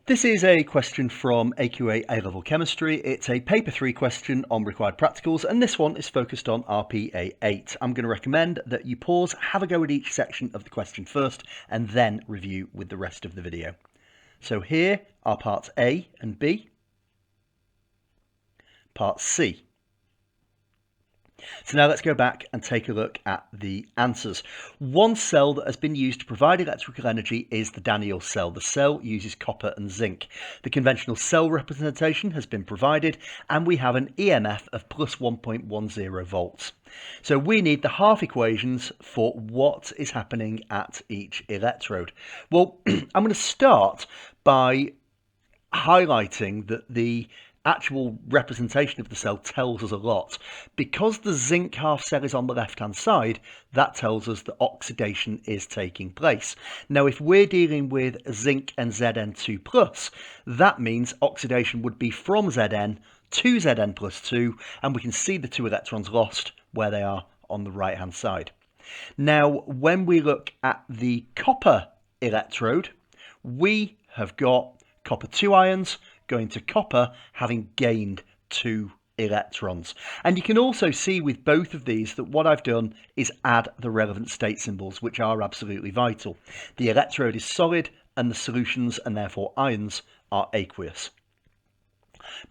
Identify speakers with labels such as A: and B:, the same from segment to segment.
A: This is a question from AQA A-level Chemistry. It's a paper 3 question on required practicals, and this one is focused on RPA8. I'm going to recommend that you pause, have a go at each section of the question first, and then review with the rest of the video. So here are parts A and B, part C. So now let's go back and take a look at the answers. One cell that has been used to provide electrical energy is the Daniell cell. The cell uses copper and zinc. The conventional cell representation has been provided, and we have an EMF of plus 1.10 volts. So we need the half equations for what is happening at each electrode. Well, I'm going to start by highlighting that the actual representation of the cell tells us a lot. Because the zinc half cell is on the left hand side, that tells us that oxidation is taking place. Now if we're dealing with zinc and Zn2+, that means oxidation would be from Zn to Zn plus 2, and we can see the 2 electrons lost where they are on the right hand side. Now when we look at the copper electrode, we have got copper 2 ions going to copper, having gained 2 electrons. And you can also see with both of these that what I've done is add the relevant state symbols, which are absolutely vital. The electrode is solid and the solutions, and therefore ions, are aqueous.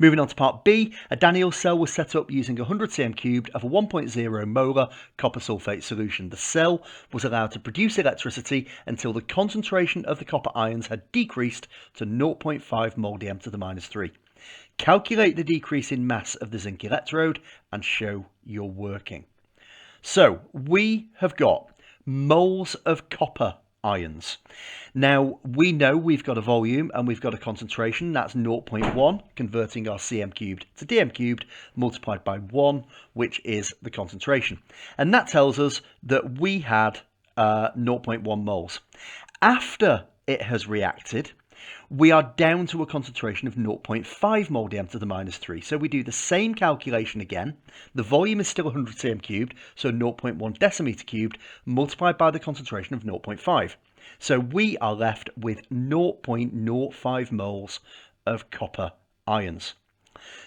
A: Moving on to part B, a Daniell cell was set up using 100 cm³ of a 1.0 molar copper sulfate solution. The cell was allowed to produce electricity until the concentration of the copper ions had decreased to 0.5 mol dm to the -3. Calculate the decrease in mass of the zinc electrode and show your working. So we have got moles of copper ions. Now we know we've got a volume and we've got a concentration, that's 0.1, converting our cm³ to dm³ multiplied by 1, which is the concentration. And that tells us that we had 0.1 moles. After it has reacted, we are down to a concentration of 0.5 mol dm to the -3. So we do the same calculation again. The volume is still 100 cm³, so 0.1 decimeter cubed multiplied by the concentration of 0.5. So we are left with 0.05 moles of copper ions.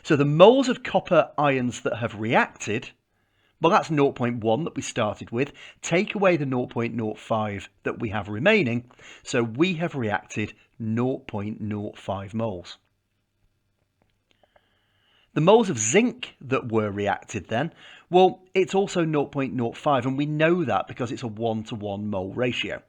A: So the moles of copper ions that have reacted, well, that's 0.1 that we started with. Take away the 0.05 that we have remaining, so we have reacted 0.05 moles. The moles of zinc that were reacted then, well, it's also 0.05, and we know that because it's a 1-to-1 mole ratio.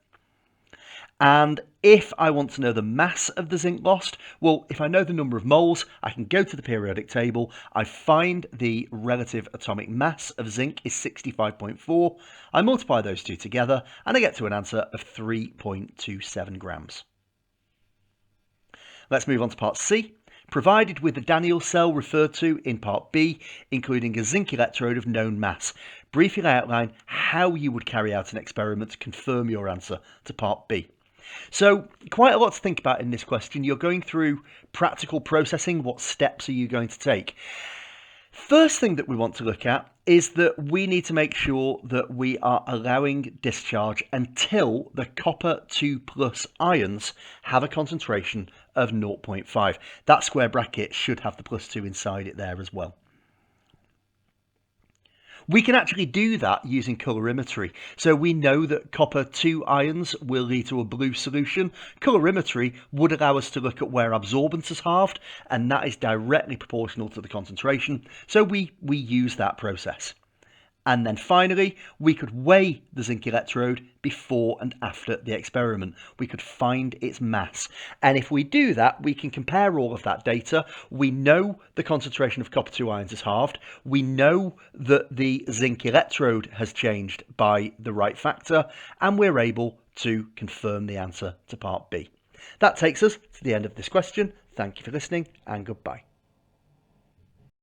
A: And if I want to know the mass of the zinc lost, well, if I know the number of moles, I can go to the periodic table. I find the relative atomic mass of zinc is 65.4. I multiply those two together and I get to an answer of 3.27 grams. Let's move on to part C. Provided with the Daniell cell referred to in part B, including a zinc electrode of known mass. Briefly outline how you would carry out an experiment to confirm your answer to part B. So quite a lot to think about in this question. You're going through practical processing. What steps are you going to take? First thing that we want to look at is that we need to make sure that we are allowing discharge until the copper 2+ ions have a concentration of 0.5. That square bracket should have the +2 inside it there as well. We can actually do that using colorimetry. So we know that copper 2 ions will lead to a blue solution. Colorimetry would allow us to look at where absorbance is halved, and that is directly proportional to the concentration. So we use that process. And then finally, we could weigh the zinc electrode before and after the experiment. We could find its mass. And if we do that, we can compare all of that data. We know the concentration of copper 2 ions is halved. We know that the zinc electrode has changed by the right factor, and we're able to confirm the answer to part B. That takes us to the end of this question. Thank you for listening, and goodbye.